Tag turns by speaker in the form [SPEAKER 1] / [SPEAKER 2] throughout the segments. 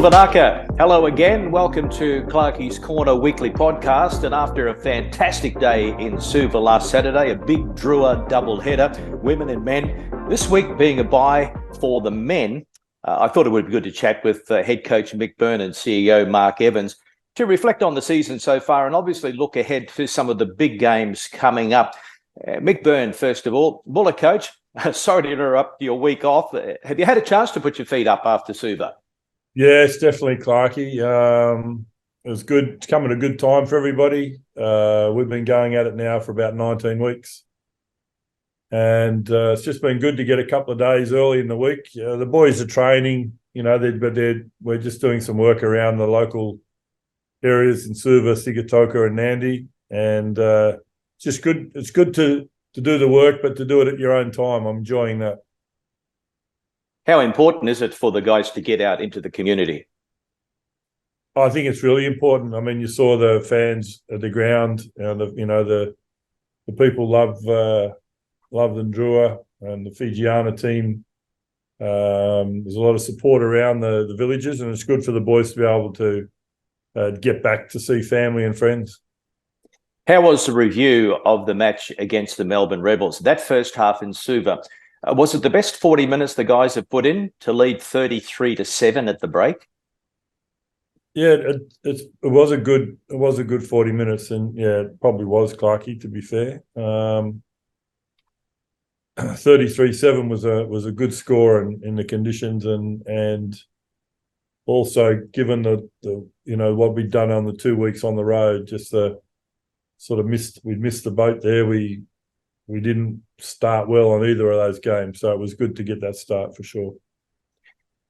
[SPEAKER 1] Vanaka, hello again. Welcome to Clarkie's Corner weekly podcast. And after a fantastic day in Suva last Saturday, a big Drua doubleheader, women and men, this week being a bye for the men, I thought it would be good to chat with head coach Mick Byrne and CEO Mark Evans to reflect on the season so far and obviously look ahead to some of the big games coming up. Mick Byrne, first of all, Buller coach, sorry to interrupt your week off. Have you had a chance to put your feet up after Suva?
[SPEAKER 2] Yeah, it's definitely Clarkie. It was good. It's coming at a good time for everybody. We've been going at it now for about 19 weeks. And it's just been good to get a couple of days early in the week. The boys are training, we're just doing some work around the local areas in Suva, Sigatoka and Nandi. And it's just good. It's good to do the work, but to do it at your own time. I'm enjoying that.
[SPEAKER 1] How important is it for the guys to get out into the community?
[SPEAKER 2] I think it's really important. I mean, you saw the fans at the ground. The people love the Drua and the Fijian team. There's a lot of support around the villages, and it's good for the boys to be able to get back to see family and friends.
[SPEAKER 1] How was the review of the match against the Melbourne Rebels? That first half in Suva, was it the best 40 minutes the guys have put in to lead 33-7 at the break?
[SPEAKER 2] Yeah, it was a good 40 minutes, and yeah, it probably was, Clarkie, to be fair. 33-7 was a good score in the conditions, and also given the what we'd done on the 2 weeks on the road, just the sort of we'd missed the boat there. We didn't start well on either of those games, so it was good to get that start for sure.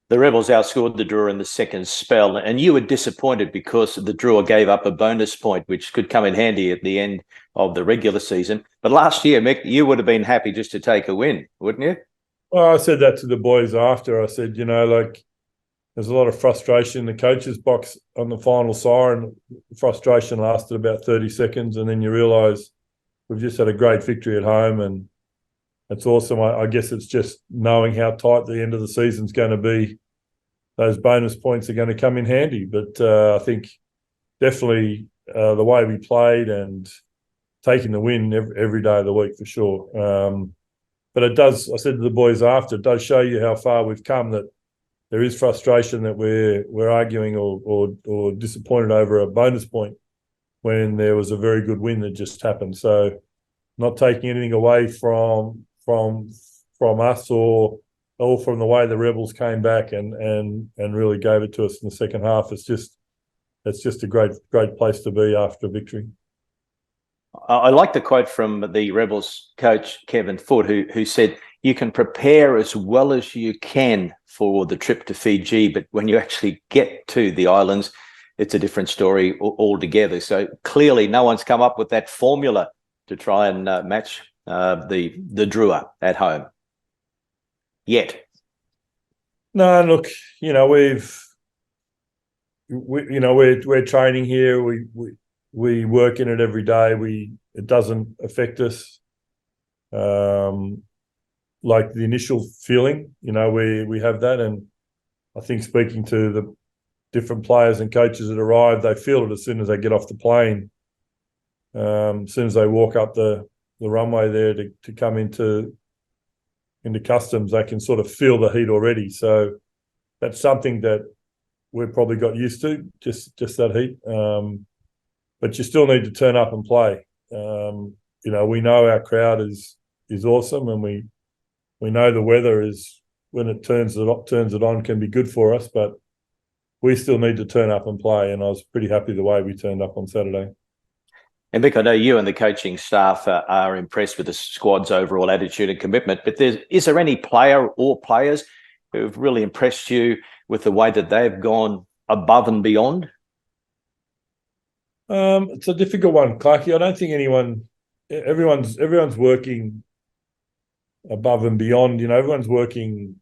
[SPEAKER 1] The Rebels outscored the Drua in the second spell, and you were disappointed because the Drua gave up a bonus point, which could come in handy at the end of the regular season. But last year, Mick, you would have been happy just to take a win, wouldn't you?
[SPEAKER 2] Well, I said that to the boys after. I said, there's a lot of frustration in the coach's box on the final siren. The frustration lasted about 30 seconds, and then you realise we've just had a great victory at home, and it's awesome. I guess it's just knowing how tight the end of the season's going to be. Those bonus points are going to come in handy. But I think definitely the way we played and taking the win every day of the week for sure. But it does, I said to the boys after, it does show you how far we've come, that there is frustration that we're arguing or disappointed over a bonus point when there was a very good win that just happened. So not taking anything away from us or from the way the Rebels came back and really gave it to us in the second half. It's just a great place to be after a victory.
[SPEAKER 1] I like the quote from the Rebels coach, Kevin Foote, who said, you can prepare as well as you can for the trip to Fiji, but when you actually get to the islands, it's a different story altogether. So clearly no one's come up with that formula to try and match the Drua at home yet.
[SPEAKER 2] No, look, we're training here. We work in it every day. It doesn't affect us. Like the initial feeling, we have that, and I think speaking to the different players and coaches that arrive, they feel it as soon as they get off the plane. As soon as they walk up the runway there to come into customs, they can sort of feel the heat already. So that's something that we've probably got used to, just that heat. But you still need to turn up and play. We know our crowd is awesome, and we know the weather is, when it turns it on, can be good for us, but we still need to turn up and play, and I was pretty happy the way we turned up on Saturday.
[SPEAKER 1] And Mick, I know you and the coaching staff are impressed with the squad's overall attitude and commitment, but is there any player or players who've really impressed you with the way that they've gone above and beyond?
[SPEAKER 2] It's a difficult one, Clarkie. I don't think everyone's working above and beyond. Everyone's working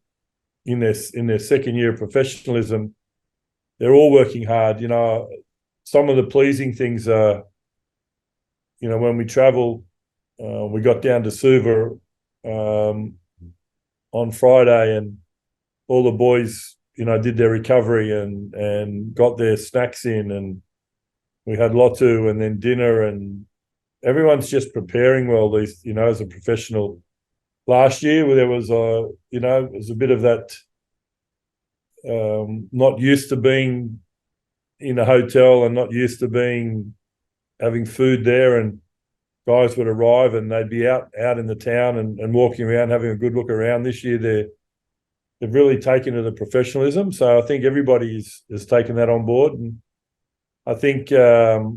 [SPEAKER 2] in their second year of professionalism. They're all working hard. Some of the pleasing things are, when we travel, we got down to Suva on Friday, and all the boys, did their recovery and got their snacks in, and we had lotu and then dinner, and everyone's just preparing well. These, as a professional. Last year there was it was a bit of that, not used to being in a hotel and not used to having food there, and guys would arrive and they'd be out in the town and walking around, having a good look around. This year they've really taken to the professionalism. So I think everybody has taken that on board. And I think, Asefa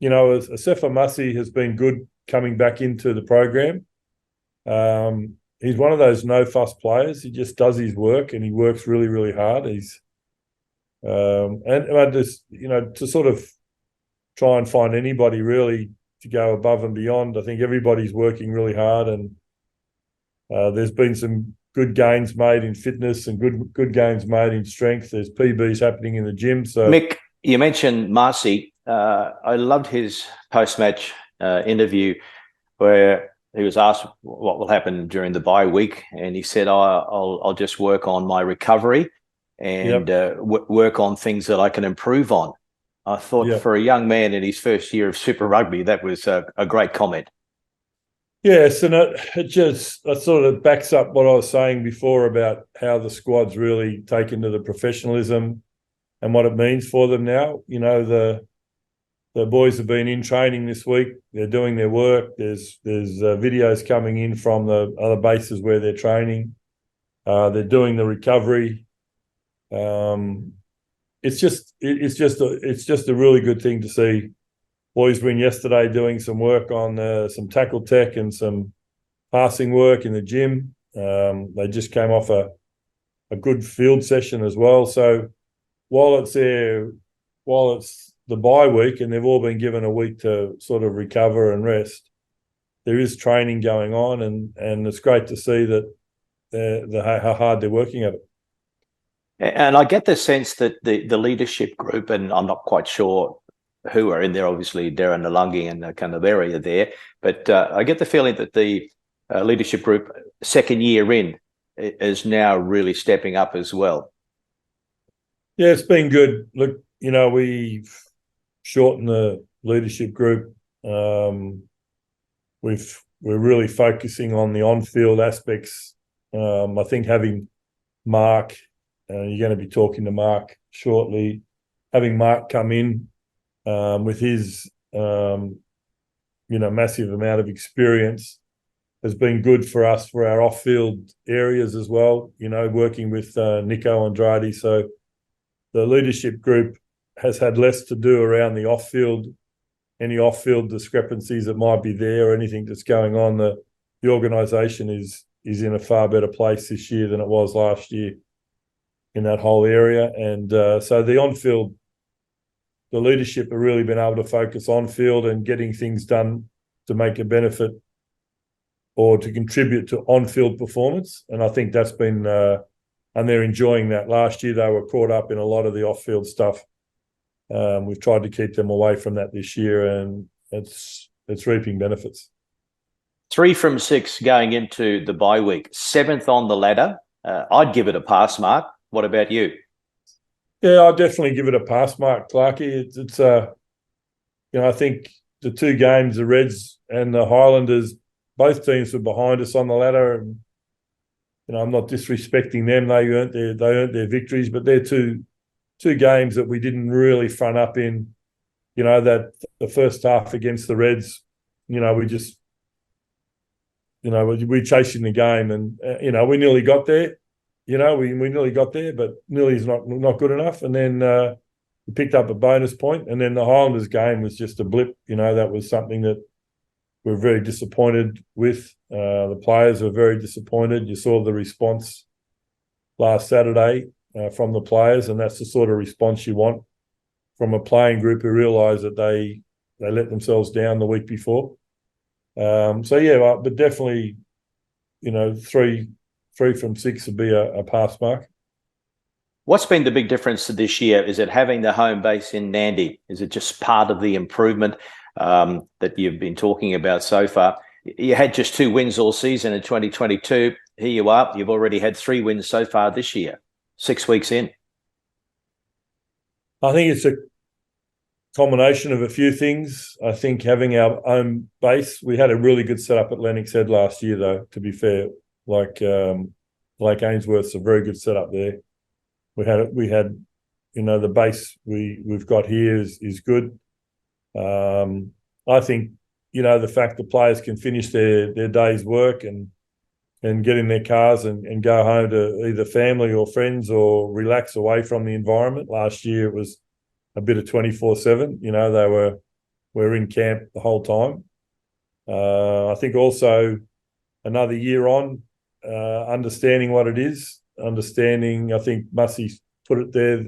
[SPEAKER 2] Masi has been good coming back into the program. He's one of those no-fuss players. He just does his work and he works really, really hard. He's and I just, to sort of try and find anybody really to go above and beyond. I think everybody's working really hard, and there's been some good gains made in fitness and good gains made in strength. There's PBs happening in the gym. So
[SPEAKER 1] Mick, you mentioned Marcy. I loved his post-match interview where he was asked what will happen during the bye week, and he said, I'll just work on my recovery and work on things that I can improve on. I thought for a young man in his first year of Super Rugby, that was a great comment.
[SPEAKER 2] Yes, and it sort of backs up what I was saying before about how the squad's really taken to the professionalism and what it means for them now. The boys have been in training this week. They're doing their work. There's videos coming in from the other bases where they're training. They're doing the recovery. It's just a really good thing to see. Boys were in yesterday doing some work on some tackle tech and some passing work in the gym. They just came off a good field session as well. So while it's the bye week and they've all been given a week to sort of recover and rest, there is training going on, and it's great to see that how hard they're working at it.
[SPEAKER 1] And I get the sense that the leadership group, and I'm not quite sure who are in there, obviously Darren Nalungi and the kind of area there, but I get the feeling that the leadership group, second year in, is now really stepping up as well.
[SPEAKER 2] Yeah, it's been good. Look, we've shortened the leadership group. We're really focusing on the on-field aspects. I think having Mark, you're going to be talking to Mark shortly, having Mark come in with his massive amount of experience has been good for us for our off-field areas as well, working with Nico Andrade. So the leadership group has had less to do around the off-field, any off-field discrepancies that might be there or anything that's going on. The organisation is in a far better place this year than it was last year in that whole area. And so the on-field, the leadership have really been able to focus on-field and getting things done to make a benefit or to contribute to on-field performance. And I think that's been, and they're enjoying that. Last year they were caught up in a lot of the off-field stuff. We've tried to keep them away from that this year, and it's reaping benefits.
[SPEAKER 1] 3 from 6 going into the bye week, 7th on the ladder. I'd give it a pass mark. What about you?
[SPEAKER 2] Yeah, I'll definitely give it a pass mark, Clarkie. It's I think the 2 games, the Reds and the Highlanders, both teams were behind us on the ladder, and I'm not disrespecting them. They earned their victories, but they're two games that we didn't really front up in. That the first half against the Reds, we just, we're chasing the game, and we nearly got there. We nearly got there, but nearly is not good enough. And then we picked up a bonus point, and then the Highlanders game was just a blip. That was something that we're very disappointed with. The players were very disappointed. You saw the response last Saturday from the players, and that's the sort of response you want from a playing group who realise that they let themselves down the week before. But definitely, 3 from 6 would be a pass mark.
[SPEAKER 1] What's been the big difference this year? Is it having the home base in Nandi? Is it just part of the improvement that you've been talking about so far? You had just 2 wins all season in 2022. Here you are. You've already had 3 wins so far this year, 6 weeks in.
[SPEAKER 2] I think it's a combination of a few things. I think having our own base, we had a really good setup at Lennox Head last year, though, to be fair. Like Ainsworth's a very good setup there. We had the base we've got here is good. I think, the fact that players can finish their day's work and get in their cars and go home to either family or friends or relax away from the environment. Last year it was a bit of 24/7. They were in camp the whole time. I think also another year on, understanding what it is, I think Mussy put it there,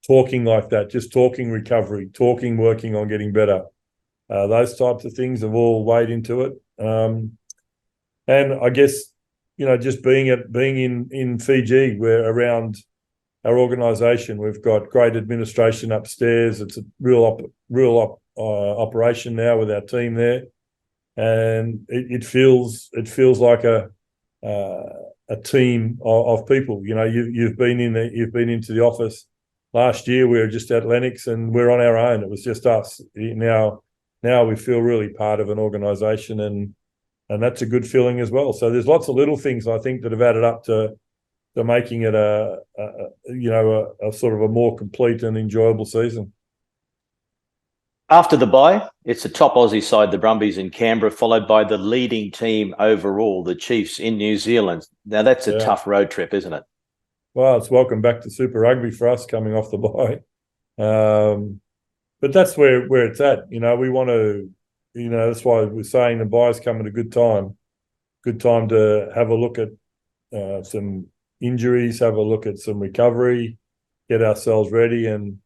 [SPEAKER 2] talking like that, just talking recovery, talking working on getting better. Those types of things have all weighed into it. And I guess, just being in Fiji, we're around our organisation. We've got great administration upstairs. It's a real operation now with our team there, and it feels like a team of people. You've been into the office. Last year we were just at Lennox and we're on our own. It was just us. Now we feel really part of an organisation, and that's a good feeling as well. So there's lots of little things I think that have added up to making it a sort of a more complete and enjoyable season.
[SPEAKER 1] After the bye, it's the top Aussie side, the Brumbies in Canberra, followed by the leading team overall, the Chiefs in New Zealand. Now that's a tough road trip, isn't it?
[SPEAKER 2] Well, it's welcome back to Super Rugby for us coming off the bye. But that's where it's at. We want to, that's why we're saying the bye's come at a good time. Good time to have a look at some injuries, have a look at some recovery, get ourselves ready and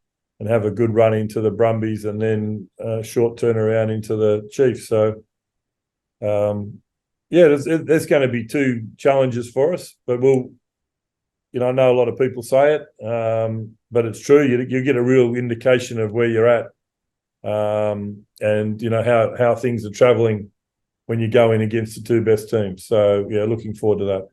[SPEAKER 2] have a good run into the Brumbies and then a short turnaround into the Chiefs. So, there's going to be two challenges for us, but I know a lot of people say it, but it's true. You get a real indication of where you're at, and how things are travelling when you go in against the two best teams. So looking forward to that.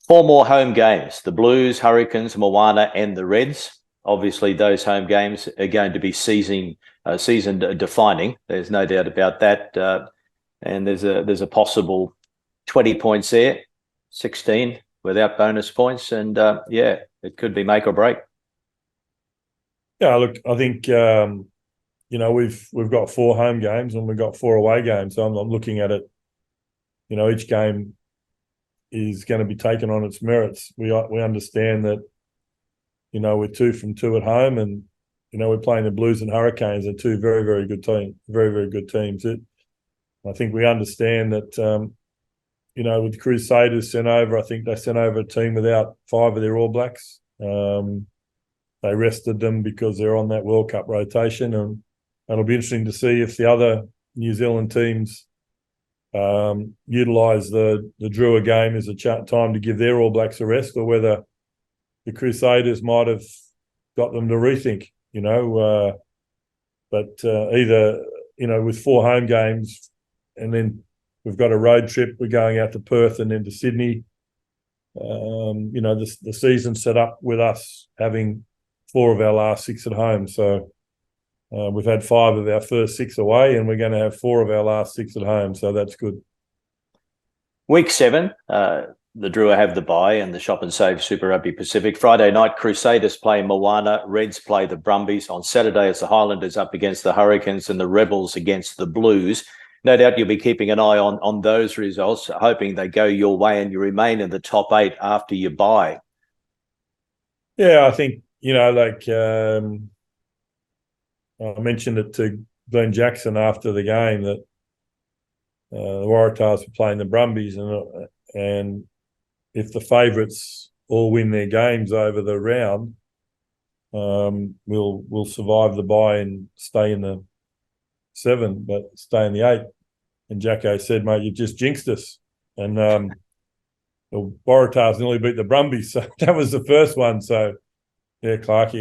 [SPEAKER 1] 4 more home games: the Blues, Hurricanes, Moana, and the Reds. Obviously, those home games are going to be season defining. There's no doubt about that. And there's a possible 20 points there, 16 without bonus points, and it could be make or break.
[SPEAKER 2] Yeah, look, I think we've got 4 home games and we've got 4 away games. So I'm looking at it. Each game is going to be taken on its merits. We understand that. We're 2 from 2 at home, and we're playing the Blues and Hurricanes, are 2 very, very good teams. Very, very good teams. I think we understand that. With the Crusaders sent over, I think they sent over a team without 5 of their All Blacks. They rested them because they're on that World Cup rotation, and it'll be interesting to see if the other New Zealand teams utilise the Drua game as a time to give their All Blacks a rest, or whether the Crusaders might have got them to rethink. But either with 4 home games, and then we've got a road trip. We're going out to Perth and then to Sydney. The season set up with us having 4 of our last 6 at home. So we've had 5 of our first 6 away, and we're going to have 4 of our last 6 at home. So that's good.
[SPEAKER 1] Week 7, the Drua have the bye and the Shop and Save Super Rugby Pacific. Friday night, Crusaders play Moana, Reds play the Brumbies. On Saturday, it's the Highlanders up against the Hurricanes and the Rebels against the Blues. No doubt you'll be keeping an eye on those results, hoping they go your way and you remain in the top 8 after your bye. Yeah,
[SPEAKER 2] I think, I mentioned it to Glenn Jackson after the game that the Waratahs were playing the Brumbies, and if the favourites all win their games over the round, we'll survive the bye and stay in the 7, but stay in the 8. And Jacko said, mate, you just jinxed us. And the Waratahs nearly beat the Brumbies. So that was the first one. So, yeah, Clarkie,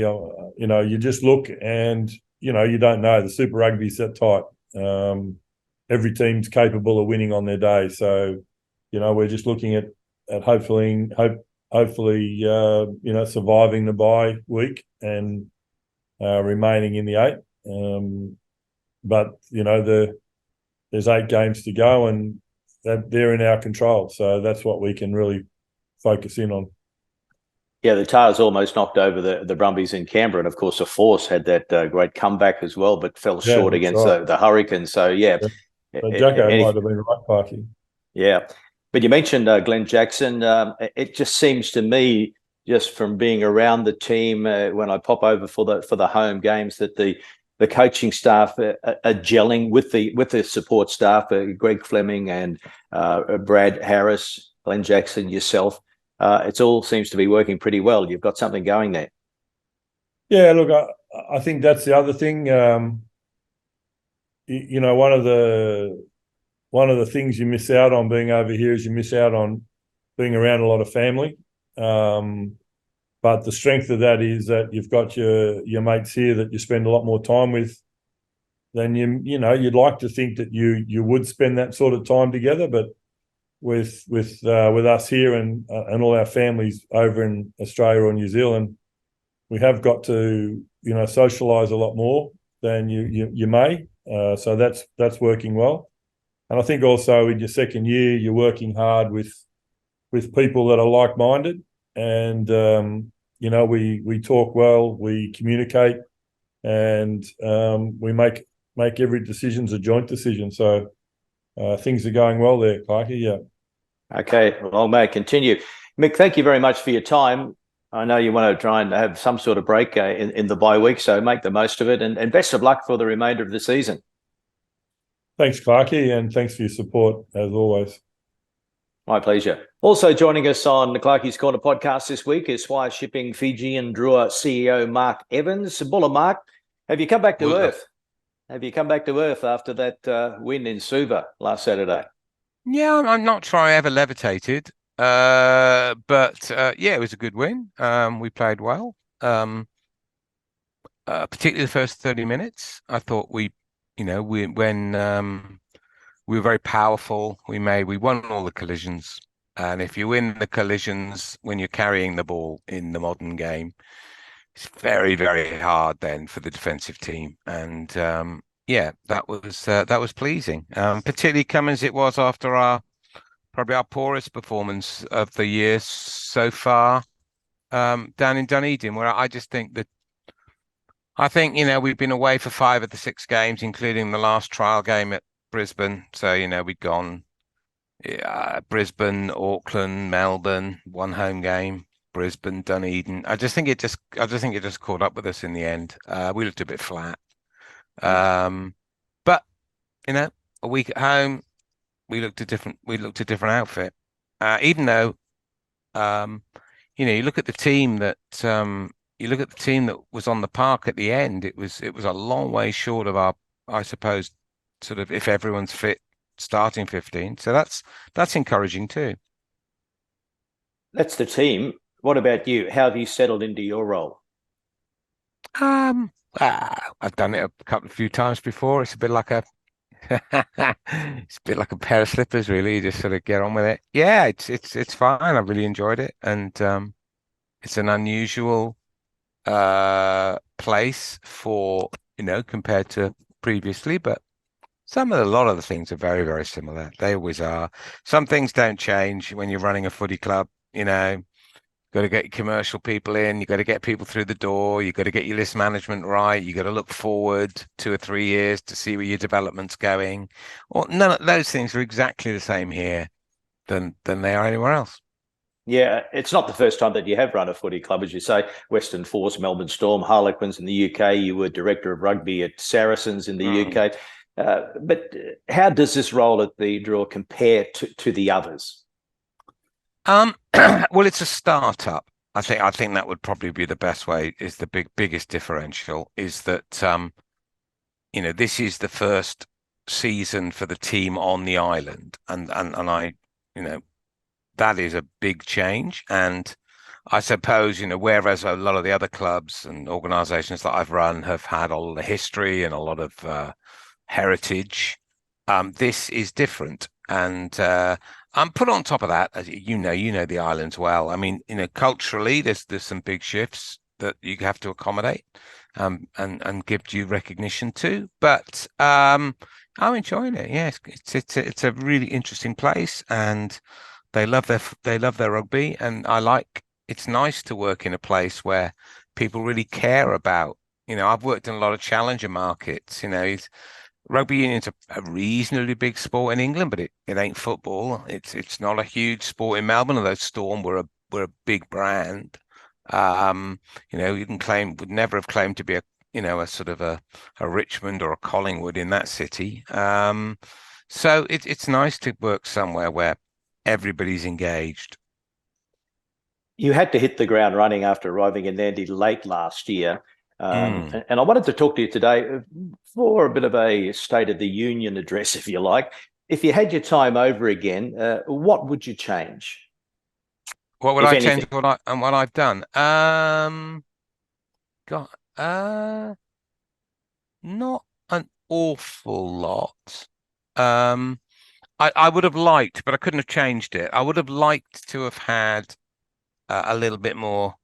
[SPEAKER 2] you just look and, you don't know. The Super Rugby's that tight. Every team's capable of winning on their day. So, we're just looking at hopefully, surviving the bye week and remaining in the 8. But there's 8 games to go, and they're in our control. So that's what we can really focus in on.
[SPEAKER 1] Yeah, the Tars almost knocked over the Brumbies in Canberra, and of course the Force had that great comeback as well, but fell short against the Hurricanes. So yeah,
[SPEAKER 2] So Jacko might have been right, Clarkie.
[SPEAKER 1] Yeah, but you mentioned Glenn Jackson. It just seems to me, just from being around the team when I pop over for the home games, that the coaching staff are gelling with the support staff, Greg Fleming and Brad Harris, Glenn Jackson, yourself. It all seems to be working pretty well. You've got something going there.
[SPEAKER 2] Yeah, look, I think that's the other thing. One of the things you miss out on being over here is you miss out on being around a lot of family. But the strength of that is that you've got your mates here that you spend a lot more time with than you'd like to think that you would spend that sort of time together. But with us here and all our families over in Australia or New Zealand, we have got to socialise a lot more than you may. So that's working well. And I think also in your second year, you're working hard with people that are like-minded, and we talk well, we communicate, and we make every decision's a joint decision. So things are going well there, Clarkie. Yeah.
[SPEAKER 1] Okay, well, may I continue. Mick, thank you very much for your time. I know you want to try and have some sort of break in the bye week, so make the most of it, and best of luck for the remainder of the season.
[SPEAKER 2] Thanks, Clarkie, and thanks for your support, as always.
[SPEAKER 1] My pleasure. Also joining us on the Clarkie's Corner podcast this week is Swire Shipping Fijian Drua CEO Mark Evans. Bulla Mark, have you come back to earth? Have you come back to earth after that win in Suva last Saturday?
[SPEAKER 3] Yeah, I'm not sure I ever levitated, but yeah, it was a good win. We played well, particularly the first 30 minutes. I thought we were very powerful. We won all the collisions, and if you win the collisions when you're carrying the ball in the modern game, it's very, very hard then for the defensive team. And yeah, that was pleasing, particularly coming as it was after probably our poorest performance of the year so far down in Dunedin, where I think we've been away for 5 of the 6 games, including the last trial game at Brisbane. So we'd gone Brisbane, Auckland, Melbourne, 1 home game, Brisbane, Dunedin. I just think it just caught up with us in the end. We looked a bit flat. But a week at home, we looked a different outfit. Even though you look at the team that was on the park at the end, it was a long way short of our, I suppose, sort of, if everyone's fit, starting 15. So that's encouraging too.
[SPEAKER 1] That's the team. What about you? How have you settled into your role?
[SPEAKER 3] I've done it a few times before. It's a bit like a pair of slippers, really. You just sort of get on with it. Yeah, it's fine. I've really enjoyed it, and it's an unusual place for compared to previously, but a lot of the things are very, very similar. They always are. Some things don't change when you're running a footy club. Got to get your commercial people in. You got to get people through the door. You got to get your list management right. You got to look forward 2 or 3 years to see where your development's going. Well, none of those things are exactly the same here than they are anywhere else.
[SPEAKER 1] Yeah, it's not the first time that you have run a footy club, as you say. Western Force, Melbourne Storm, Harlequins in the UK. You were director of rugby at Saracens in the UK. But how does this role at the Drua compare to the others?
[SPEAKER 3] Well, it's a startup. I think that would probably be the best way. Is the biggest differential is that this is the first season for the team on the island, and I that is a big change. And I suppose whereas a lot of the other clubs and organisations that I've run have had all the history and a lot of heritage, this is different. And put on top of that, as you know the islands well. I mean, culturally, there's some big shifts that you have to accommodate. and give due recognition to. But I'm enjoying it. Yeah, it's a really interesting place, and they love their rugby, and it's nice to work in a place where people really care about. I've worked in a lot of challenger markets. Rugby union's a reasonably big sport in England, but it ain't football. It's not a huge sport in Melbourne, although Storm were a big brand. Would never have claimed to be a sort of a Richmond or a Collingwood in that city. So it's nice to work somewhere where everybody's engaged.
[SPEAKER 1] You had to hit the ground running after arriving in Nandi late last year. And I wanted to talk to you today for a bit of a State of the Union address, if you like. If you had your time over again, what would you change?
[SPEAKER 3] What would I change what I've done? Not an awful lot. I would have liked, but I couldn't have changed it. I would have liked to have had a little bit more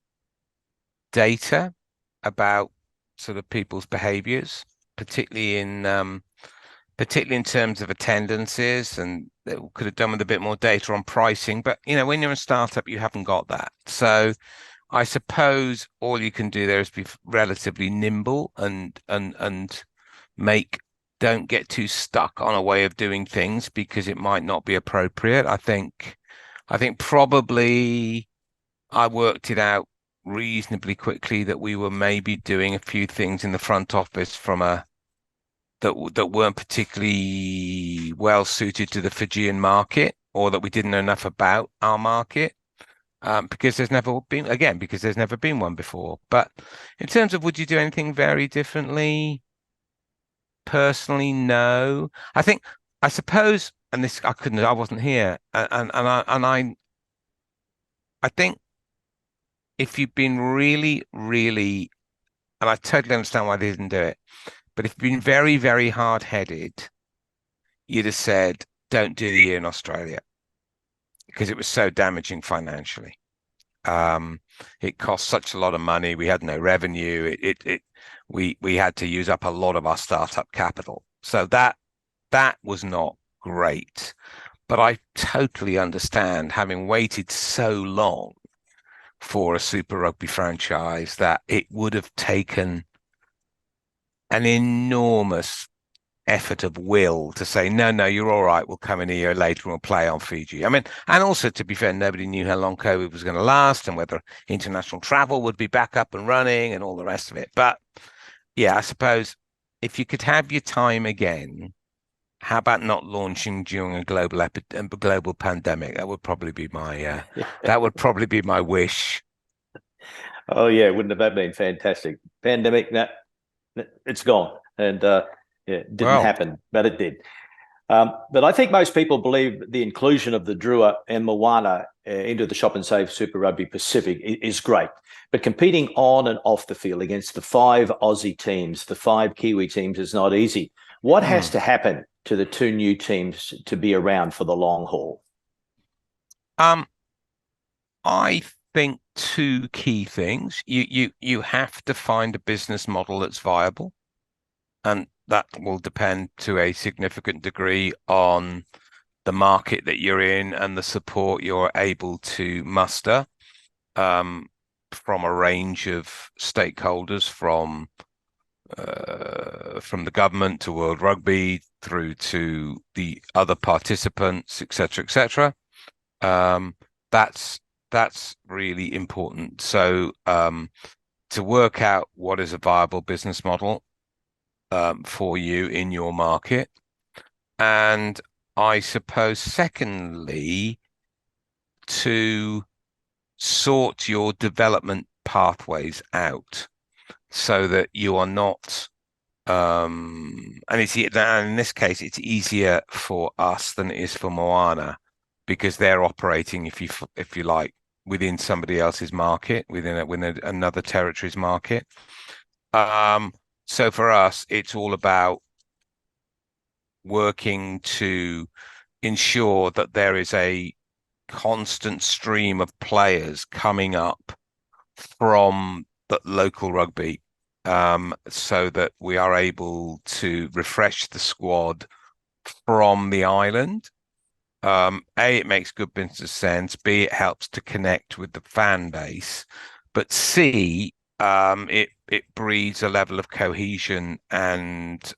[SPEAKER 3] data about sort of people's behaviors, particularly in terms of attendances, and could have done with a bit more data on pricing. But when you're a startup, you haven't got that. So I suppose all you can do there is be relatively nimble and don't get too stuck on a way of doing things because it might not be appropriate. I think probably I worked it out reasonably quickly that we were maybe doing a few things in the front office that weren't particularly well suited to the Fijian market, or that we didn't know enough about our market, because there's never been one before. But in terms of would you do anything very differently? Personally, no. I suppose, and this I wasn't here, and I think if you've been really, really, and I totally understand why they didn't do it, but if you've been very, very hard-headed, you'd have said, don't do the year in Australia because it was so damaging financially. It cost such a lot of money. We had no revenue. We had to use up a lot of our startup capital. So that was not great. But I totally understand, having waited so long for a Super Rugby franchise, that it would have taken an enormous effort of will to say, no, you're all right. We'll come in a year later and we'll play on Fiji. I mean, and also, to be fair, nobody knew how long COVID was going to last and whether international travel would be back up and running and all the rest of it. But yeah, I suppose if you could have your time again, how about not launching during a global pandemic? That would probably be my wish.
[SPEAKER 1] Oh yeah, wouldn't have that been fantastic? Pandemic, it's gone, and it didn't happen, but it did. But I think most people believe the inclusion of the Drua and Moana into the Shop and Save Super Rugby Pacific is great. But competing on and off the field against the 5 Aussie teams, the 5 Kiwi teams, is not easy. What has to happen to the 2 new teams to be around for the long haul?
[SPEAKER 3] I think 2 key things. You have to find a business model that's viable, and that will depend to a significant degree on the market that you're in and the support you're able to muster from a range of stakeholders, from the government to World Rugby through to the other participants, etc., etc. That's really important. So to work out what is a viable business model for you in your market. And I suppose, secondly, to sort your development pathways out so that you are not, and in this case, it's easier for us than it is for Moana, because they're operating, if you like, within somebody else's market, within another territory's market. So for us, it's all about working to ensure that there is a constant stream of players coming up from the local rugby so that we are able to refresh the squad from the island. A, it makes good business sense. B, it helps to connect with the fan base. But C, it breeds a level of cohesion and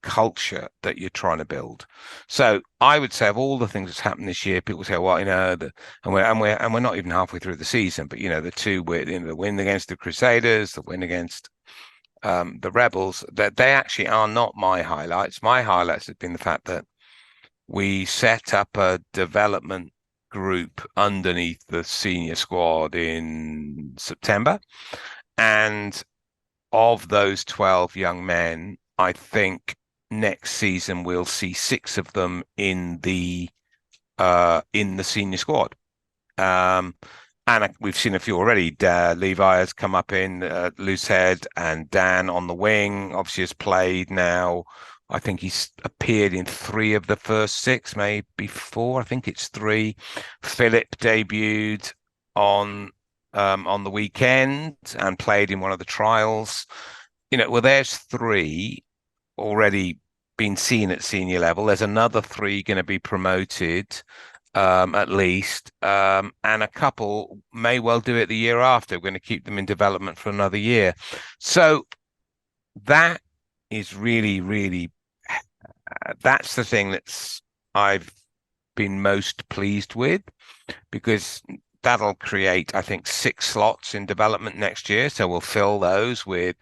[SPEAKER 3] culture that you're trying to build. So I would say of all the things that's happened this year, people say, well, and we're not even halfway through the season, but the win against the Crusaders, the win against the Rebels, that they actually are not my highlights. My highlights have been the fact that we set up a development group underneath the senior squad in September. And of those 12 young men, I think next season we'll see 6 of them in the senior squad. And we've seen a few already. Levi has come up in loosehead, and Dan on the wing obviously has played now. I think he's appeared in 3 of the first 6, maybe 4. I think it's 3. Philip debuted on the weekend and played in one of the trials. Well, there's 3 already been seen at senior level. There's another 3 going to be promoted, at least, and a couple may well do it the year after. We're going to keep them in development for another year. So that is really, really, that's the thing that's I've been most pleased with, because that'll create, I think, 6 slots in development next year. So we'll fill those with,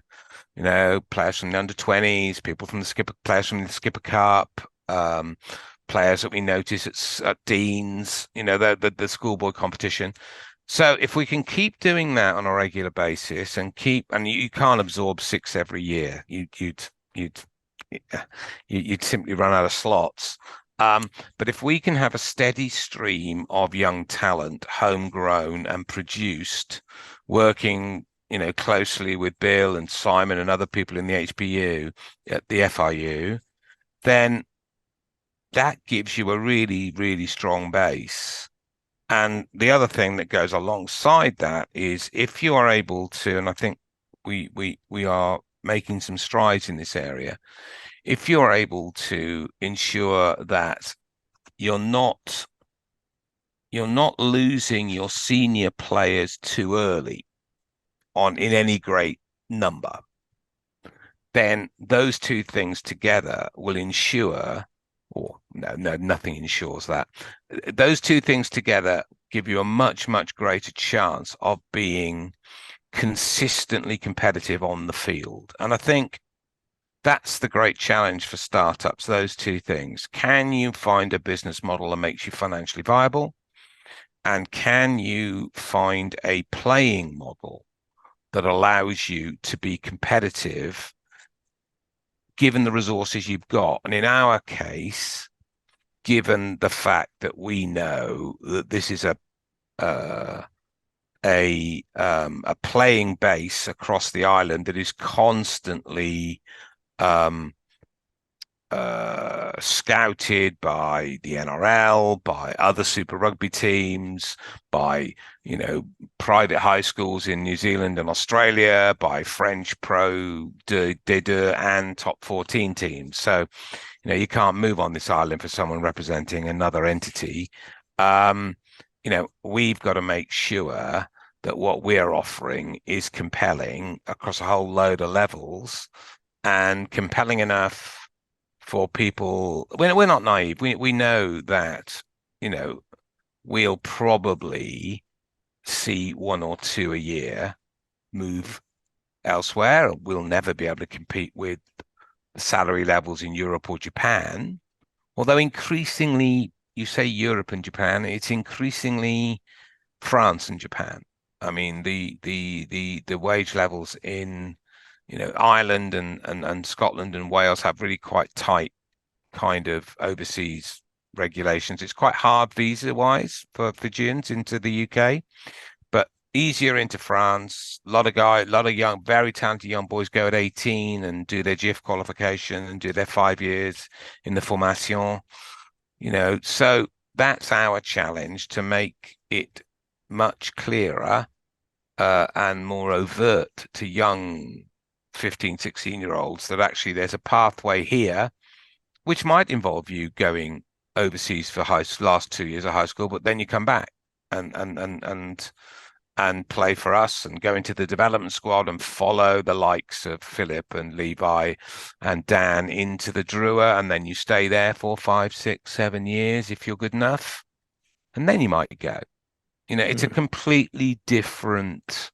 [SPEAKER 3] players from the under-20s, players from the Skipper Cup, players that we notice at Dean's, the schoolboy competition. So if we can keep doing that on a regular basis and you can't absorb 6 every year, you'd simply run out of slots. But if we can have a steady stream of young talent, homegrown and produced, working, closely with Bill and Simon and other people in the HBU at the FIU, then that gives you a really, really strong base. And the other thing that goes alongside that is if you are able to, and I think we are making some strides in this area, if you're able to ensure that you're not losing your senior players too early in any great number, then those 2 things together will ensure, or no, nothing ensures that. Those 2 things together give you a much, much greater chance of being consistently competitive on the field. And I think that's the great challenge for startups, those 2 things. Can you find a business model that makes you financially viable? And can you find a playing model that allows you to be competitive given the resources you've got? And in our case, given the fact that we know that this is a playing base across the island that is constantly scouted by the NRL, by other Super Rugby teams, by private high schools in New Zealand and Australia, by French Pro D2 and top 14 teams. So you can't move on this island for someone representing another entity. We've got to make sure that what we're offering is compelling across a whole load of levels, and compelling enough for people. We're not naive. We know that, we'll probably see 1 or 2 a year move elsewhere. We'll never be able to compete with the salary levels in Europe or Japan. Although increasingly, you say Europe and Japan, it's increasingly France and Japan. I mean, the wage levels in Ireland and Scotland and Wales have really quite tight kind of overseas regulations. It's quite hard visa-wise for Fijians into the UK, but easier into France. A lot of young, very talented young boys go at 18 and do their GIF qualification and do their 5 years in the formation. So that's our challenge, to make it much clearer and more overt to young 15, 16-year-olds that actually there's a pathway here, which might involve you going overseas for last 2 years of high school, but then you come back and play for us and go into the development squad and follow the likes of Philip and Levi and Dan into the Drua, and then you stay there for 5, 6, 7 years if you're good enough, and then you might go. It's a completely different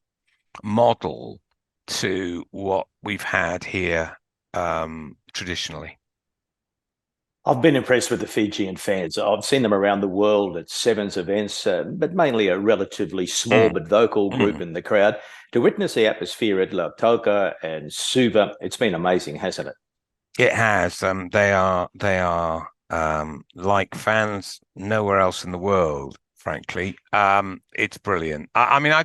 [SPEAKER 3] model to what we've had here traditionally.
[SPEAKER 1] I've been impressed with the Fijian fans. I've seen them around the world at sevens events, but mainly a relatively small but vocal group in the crowd. To witness the atmosphere at Lautoka and Suva, it's been amazing, hasn't it?
[SPEAKER 3] It has. They are like fans nowhere else in the world, frankly. It's brilliant. I mean, I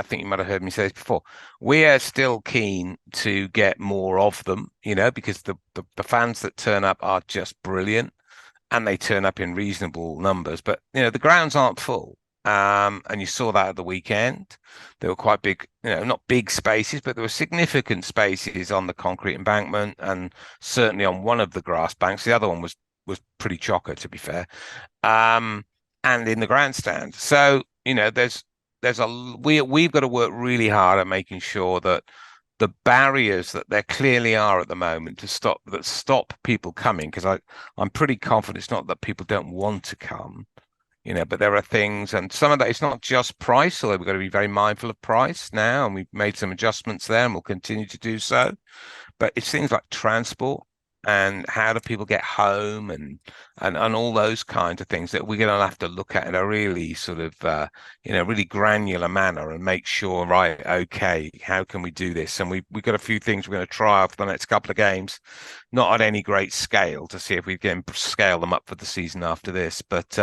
[SPEAKER 3] think you might have heard me say this before. We are still keen to get more of them, because the fans that turn up are just brilliant, and they turn up in reasonable numbers. But the grounds aren't full, and you saw that at the weekend. There were quite big, not big spaces, but there were significant spaces on the concrete embankment, and certainly on one of the grass banks. The other one was pretty chocker, to be fair, and in the grandstand. So we've got to work really hard at making sure that the barriers that there clearly are at the moment to stop people coming, because I'm pretty confident it's not that people don't want to come, but there are things, and some of that, it's not just price, although we've got to be very mindful of price now, and we've made some adjustments there and we'll continue to do so. But it's things like transport and how do people get home and all those kinds of things that we're going to have to look at in a really sort of really granular manner and make sure, right, okay, how can we do this? And we've got a few things we're going to try out for the next couple of games, not at any great scale, to see if we can scale them up for the season after this. But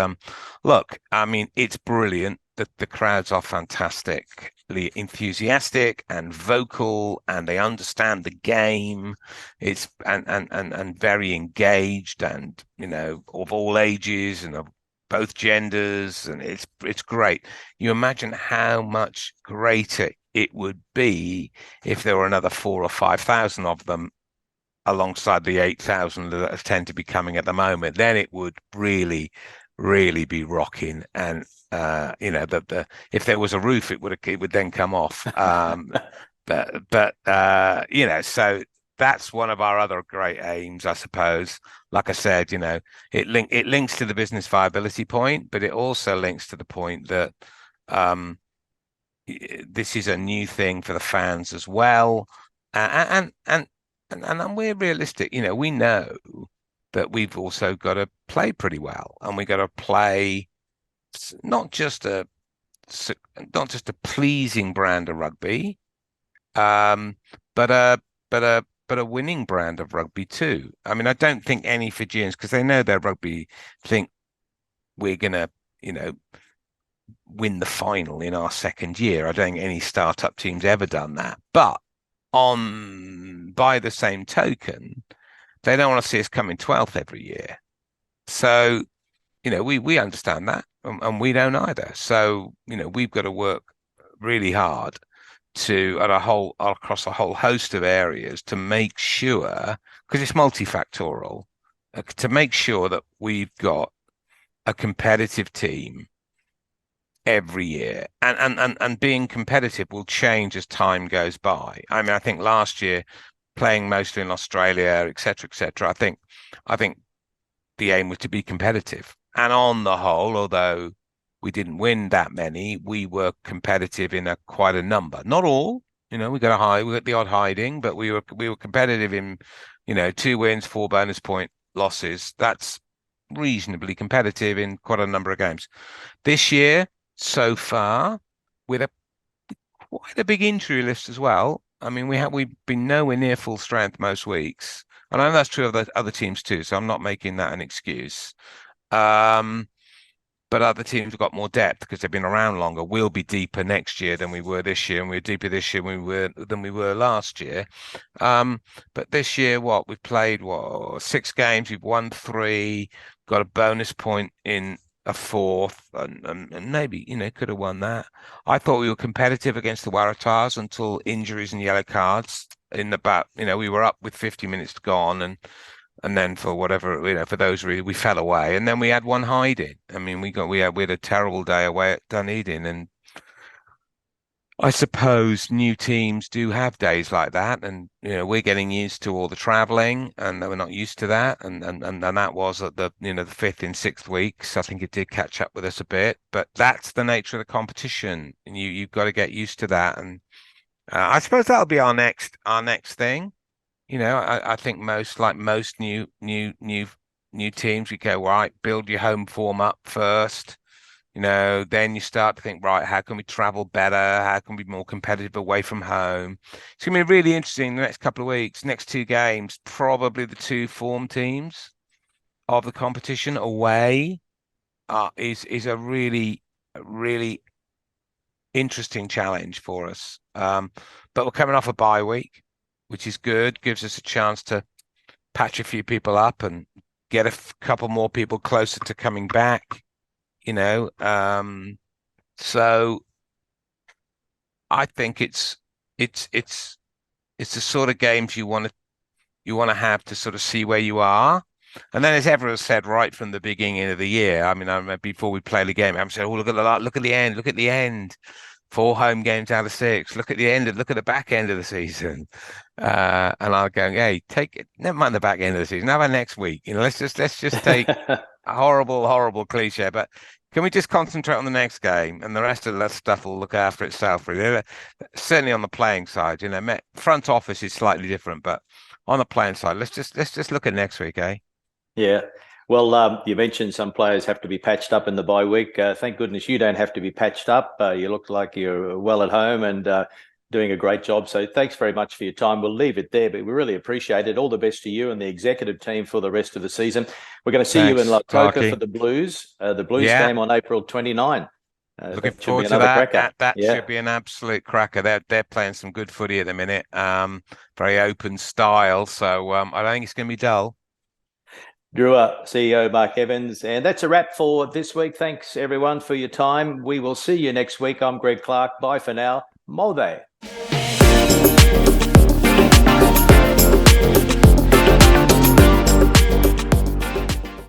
[SPEAKER 3] look, I mean, it's brilliant. The crowds are fantastically enthusiastic and vocal, and they understand the game. It's and very engaged, and of all ages and of both genders, and it's great. You imagine how much greater it would be if there were another 4,000 or 5,000 of them alongside the 8,000 that tend to be coming at the moment. Then it would really be rocking, and if there was a roof, it would then come off. So that's one of our other great aims, I suppose. Like I said, it links to the business viability point, but it also links to the point that this is a new thing for the fans as well, and we're realistic. We know that we've also got to play pretty well, and we got to play not just a pleasing brand of rugby, but a winning brand of rugby too. I mean, I don't think any Fijians, because they know their rugby, think we're gonna win the final in our second year. I don't think any startup team's ever done that. But by the same token, they don't want to see us come in 12th every year. So, we understand that, and we don't either. So, we've got to work really hard across a whole host of areas to make sure, because it's multifactorial, to make sure that we've got a competitive team every year, and being competitive will change as time goes by. I mean, I think last year, playing mostly in Australia, etc., I think the aim was to be competitive. And on the whole, although we didn't win that many, we were competitive in quite a number. Not all, we got the odd hiding, but we were competitive in, 2 wins, 4 bonus point losses. That's reasonably competitive in quite a number of games. This year, so far, with quite a big injury list as well. I mean, we've been nowhere near full strength most weeks, and I know that's true of the other teams too. So I'm not making that an excuse. But other teams have got more depth because they've been around longer. We'll be deeper next year than we were this year, and we're deeper this year than we were last year. But this year, we've played 6 games, we've won 3, got a bonus point in a 4th, and maybe could have won that. I thought we were competitive against the Waratahs until injuries and yellow cards in the back. We were up with 50 minutes gone, and then for whatever, for those reasons, we fell away, and then we had one hiding. I mean, we had a terrible day away at Dunedin, and I suppose new teams do have days like that, and we're getting used to all the traveling, and we're not used to that, and that was at the fifth and sixth weeks. I think it did catch up with us a bit, but that's the nature of the competition, and you've got to get used to that. And I suppose that'll be our next thing. I think most new teams, we go, right, build your home form up first. Then you start to think, right, how can we travel better? How can we be more competitive away from home? It's going to be really interesting the next couple of weeks. Next two games, probably the two form teams of the competition away is a really, really interesting challenge for us. But we're coming off a bye week, which is good. Gives us a chance to patch a few people up and get a couple more people closer to coming back. So I think it's the sort of games you want to have to sort of see where you are. And then, as everyone said right from the beginning of the year, I remember before we play the game, I'm saying, "Oh, look at the end, 4 home games out of 6. Look at the back end of the season." And I'm going, "Hey, take it. Never mind the back end of the season. How about next week? Let's just take a horrible cliche, but can we just concentrate on the next game, and the rest of that stuff will look after itself?" Really, certainly on the playing side, front office is slightly different, but on the playing side, let's just look at next week, eh?
[SPEAKER 1] Yeah. Well, you mentioned some players have to be patched up in the bye week. Thank goodness you don't have to be patched up. You look like you're well at home and doing a great job. So thanks very much for your time. We'll leave it there, but we really appreciate it. All the best to you and the executive team for the rest of the season. We're going to see you in Lautoka
[SPEAKER 3] Clarkie.
[SPEAKER 1] for the Blues game on April 29.
[SPEAKER 3] Looking forward to that. That should be an absolute cracker. They're playing some good footy at the minute. Very open style. So I don't think it's going to be dull.
[SPEAKER 1] Drua CEO Mark Evans, and that's a wrap for this week. Thanks everyone for your time. We will see you next week. I'm Greg Clark. Bye for now. Mode.